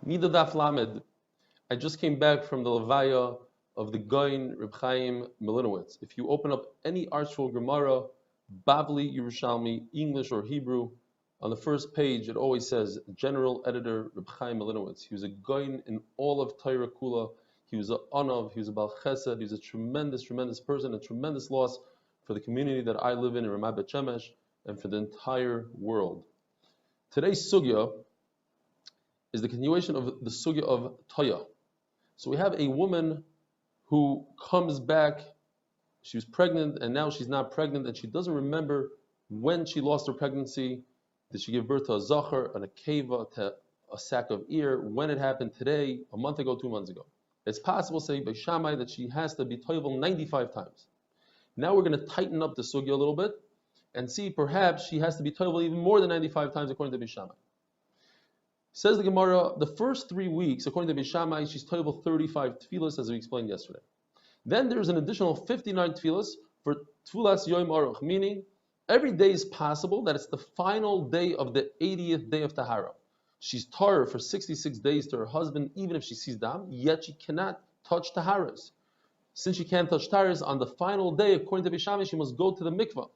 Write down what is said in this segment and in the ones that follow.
Niddah Daf Lamed. I just came back from the Levaya of the Goin Reb Chaim Milinowitz. If you open up any artful Gemara, Bavli, Yerushalmi, English or Hebrew, on the first page it always says General Editor Reb Chaim Milinowitz. He was a Goin in all of Torah Kula. He was a Anav, he was a Bal Chesed, he was a tremendous, tremendous person, a tremendous loss for the community that I live in Ramat Bet Shemesh, and for the entire world. Today's sugya is the continuation of the sugya of Toya. So we have a woman who comes back, she was pregnant and now she's not pregnant and she doesn't remember when she lost her pregnancy. Did she give birth to a zachar, an akeva, to a sack of ear? When it happened, today, a month ago, 2 months ago. It's possible, say by Shammai, that she has to be toivel 95 times. Now we're going to tighten up the sugya a little bit and see perhaps she has to be toivel even more than 95 times according to Bishamai. Says the Gemara, the first 3 weeks, according to Bishamai, she's toivel 35 tefillas, as we explained yesterday. Then there's an additional 59 tefillas for tfulas yoim aruch, meaning every day is possible that it's the final day of the 80th day of Tahara. She's tar for 66 days to her husband, even if she sees dam, yet she cannot touch Taharas. Since she can't touch Taharas, on the final day, according to Bishamai, she must go to the mikvah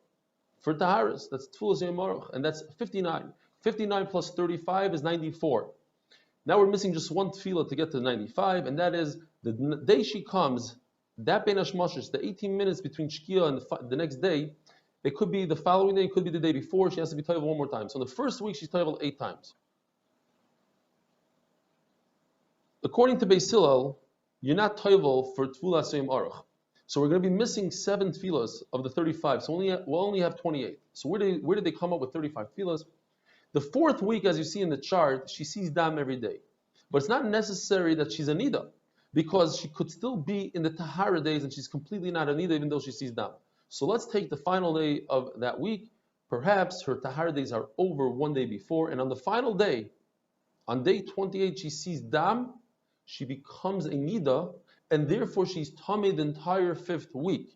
for Taharas. That's tfulas yoim aruch, and that's 59. 59 plus 35 is 94. Now we're missing just one tefillah to get to 95, and that is the day she comes, that bein hashmashis, the 18 minutes between Shkia and the next day, it could be the following day, it could be the day before, she has to be toivel one more time. So in the first week, she's toivel 8 times. According to Beis Hillel, you're not toivel for tfulas yoim aruch. So we're going to be missing 7 tefillas of the 35, so we'll only have 28. So where did they come up with 35 tefillas? The 4th week, as you see in the chart, she sees dam every day. But it's not necessary that she's a nida, because she could still be in the tahara days and she's completely not a nida even though she sees dam. So let's take the final day of that week. Perhaps her tahara days are over one day before, and on the final day, on day 28, she sees dam, she becomes a nida, and therefore she's tameh the entire 5th week.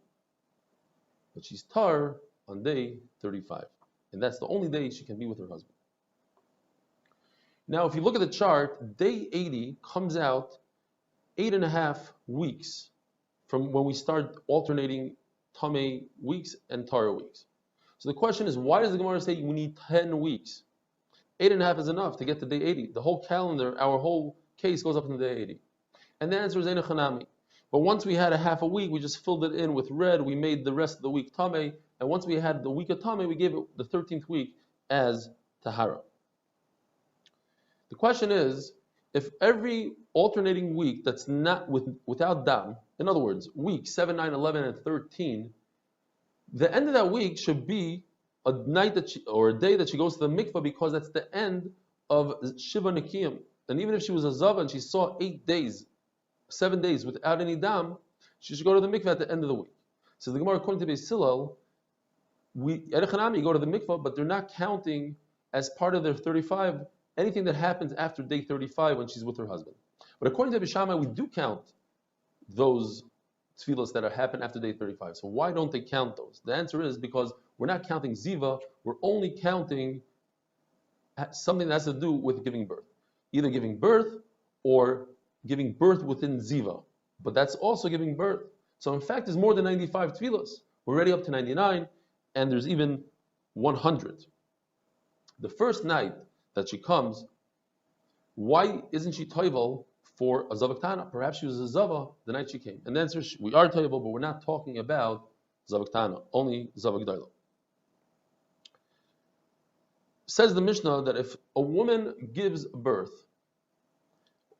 But she's tar on day 35. And that's the only day she can be with her husband. Now, if you look at the chart, day 80 comes out 8.5 weeks from when we start alternating Tameh weeks and Tara weeks. So the question is, why does the Gemara say we need 10 weeks? 8.5 is enough to get to day 80. The whole calendar, our whole case goes up to day 80. And the answer is Ein Chanami. But once we had a half a week, we just filled it in with red, we made the rest of the week Tameh, and once we had the week of Tameh, we gave it the 13th week as Tahara. The question is, if every alternating week that's not without dam, in other words, week 7, 9, 11, and 13, the end of that week should be a night or a day that she goes to the mikvah, because that's the end of Shiva Nikiyim. And even if she was a Zava and she saw 7 days without any dam, she should go to the mikvah at the end of the week. So the Gemara, according to Beis Hillel, you go to the mikvah, but they're not counting as part of their 35 anything that happens after day 35 when she's with her husband. But according to Bishamai, we do count those tefillas that happen after day 35. So why don't they count those? The answer is because we're not counting ziva, we're only counting something that has to do with giving birth. Either giving birth or giving birth within ziva. But that's also giving birth. So in fact, there's more than 95 tefillas. We're already up to 99, and there's even 100. The first night that she comes, why isn't she toivel for a zavaktana? Perhaps she was a zava the night she came. And the answer is, we are toivel, but we're not talking about zavaktana, only zavagdaila. Says the Mishnah that if a woman gives birth,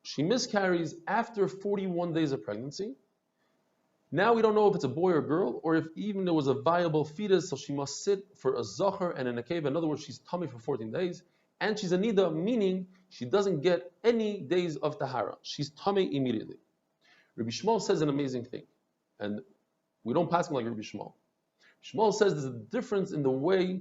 she miscarries after 41 days of pregnancy. Now we don't know if it's a boy or girl, or if even there was a viable fetus, so she must sit for a zachar and an akeva. In other words, she's tummy for 14 days. And she's a nida, meaning she doesn't get any days of tahara. She's tameh immediately. Rabbi Shmuel says an amazing thing, and we don't pass him like Rabbi Shmuel. Shmuel says there's a difference in the way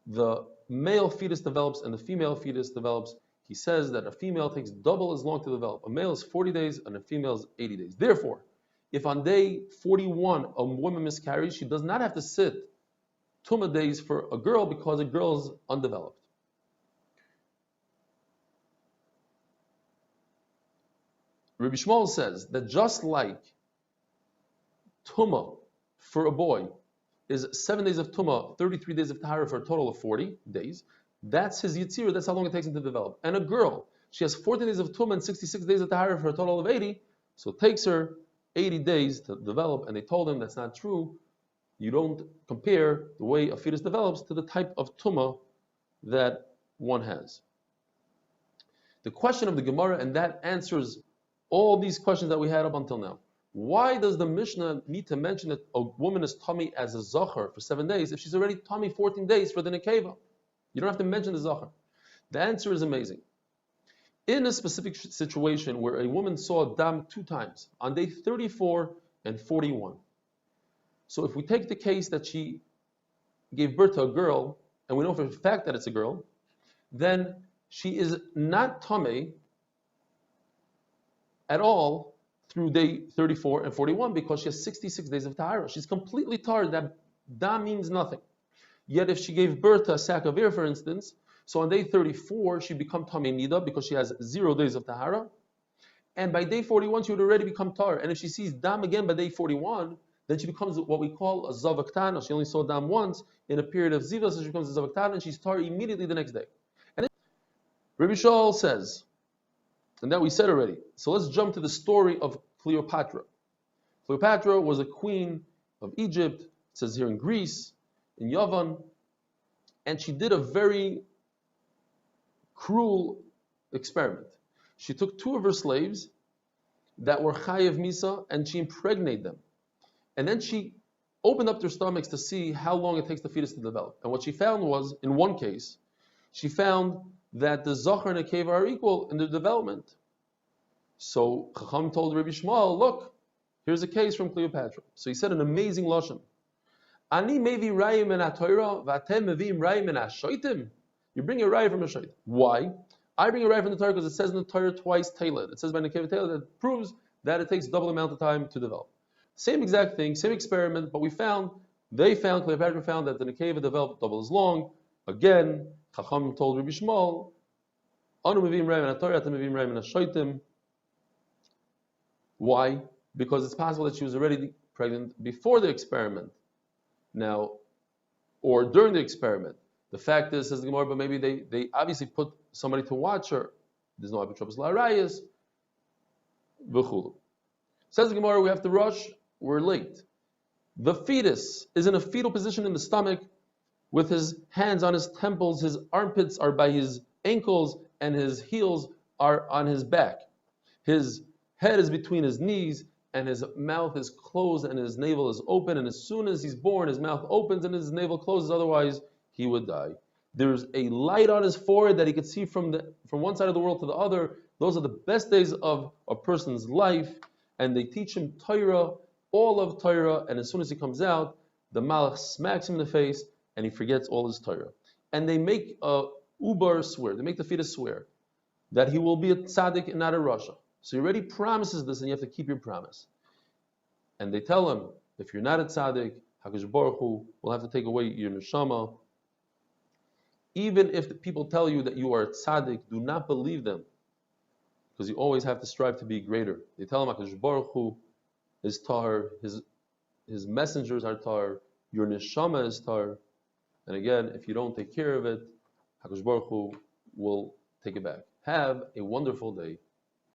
the male fetus develops and the female fetus develops. He says that a female takes double as long to develop. A male is 40 days and a female is 80 days. Therefore, if on day 41 a woman miscarries, she does not have to sit tumah days for a girl because a girl is undeveloped. Rabbi Shmuel says that just like Tumah for a boy is 7 days of Tumah, 33 days of Tahara for a total of 40 days, that's his Yitzira, that's how long it takes him to develop. And a girl, she has 14 days of Tumah and 66 days of Tahara for a total of 80, so it takes her 80 days to develop, and they told him that's not true. You don't compare the way a fetus develops to the type of Tumah that one has. The question of the Gemara, and that answers all these questions that we had up until now. Why does the Mishnah need to mention that a woman is tummy as a zachar for 7 days if she's already tummy 14 days for the nekeva? You don't have to mention the zachar. The answer is amazing. In a specific situation where a woman saw dam 2 times, on day 34 and 41. So if we take the case that she gave birth to a girl, and we know for a fact that it's a girl, then she is not tummy at all through day 34 and 41 because she has 66 days of tahara. She's completely tar. That dam means nothing. Yet if she gave birth to a sack of air, for instance, so on day 34 she becomes tummy niddah because she has 0 days of tahara, and by day 41 she would already become tar. And if she sees dam again by day 41, then she becomes what we call a zavaktana. She only saw dam once in a period of ziva, so she becomes a zavaktana, and she's tar immediately the next day. And then Rabbi Shaul says, and that we said already. So let's jump to the story of Cleopatra. Cleopatra was a queen of Egypt, it says here in Greece, in Yavan, and she did a very cruel experiment. She took 2 of her slaves that were chayev misa, and she impregnated them. And then she opened up their stomachs to see how long it takes the fetus to develop. And what she found was, in one case, she found that the zachar and the nekeva are equal in their development. So Chacham told Rabbi Shmuel, look, here's a case from Cleopatra. So he said an amazing lashon. Ani mevi rayim min haTorah, v'atem meviim rayim min hashoitim. You bring a raya from a shoit. Why? I bring a raya from the Torah because it says in the Torah twice Tailed. It says by nekeva Tailed that proves that it takes double the amount of time to develop. Same exact thing, same experiment, but Cleopatra found that the nekeva developed double as long. Again, Chacham told Rabbi Shmuel, Anu meviim rayim min haTorah, atem meviim rayim min hashoitim. Why? Because it's possible that she was already pregnant before the experiment. Now, or during the experiment. The fact is, says the Gemara, but maybe they obviously put somebody to watch her. There's no apotropos la'arayis. V'chulu. Says the Gemara, we have to rush. We're late. The fetus is in a fetal position in the stomach with his hands on his temples, his armpits are by his ankles, and his heels are on his back. His head is between his knees, and his mouth is closed, and his navel is open, and as soon as he's born, his mouth opens and his navel closes, otherwise he would die. There's a light on his forehead that he could see from one side of the world to the other. Those are the best days of a person's life, and they teach him Torah, all of Torah, and as soon as he comes out, the Malach smacks him in the face, and he forgets all his Torah. And they make a ubar swear, they make the fetus swear, that he will be a tzaddik and not a rasha. So he already promises this, and you have to keep your promise. And they tell him, if you're not a tzaddik, HaKadosh Baruch Hu will have to take away your neshama. Even if the people tell you that you are a tzaddik, do not believe them, because you always have to strive to be greater. They tell him HaKadosh Baruch Hu is tar, his messengers are tar, your neshama is tar, and again, if you don't take care of it, HaKadosh Baruch Hu will take it back. Have a wonderful day.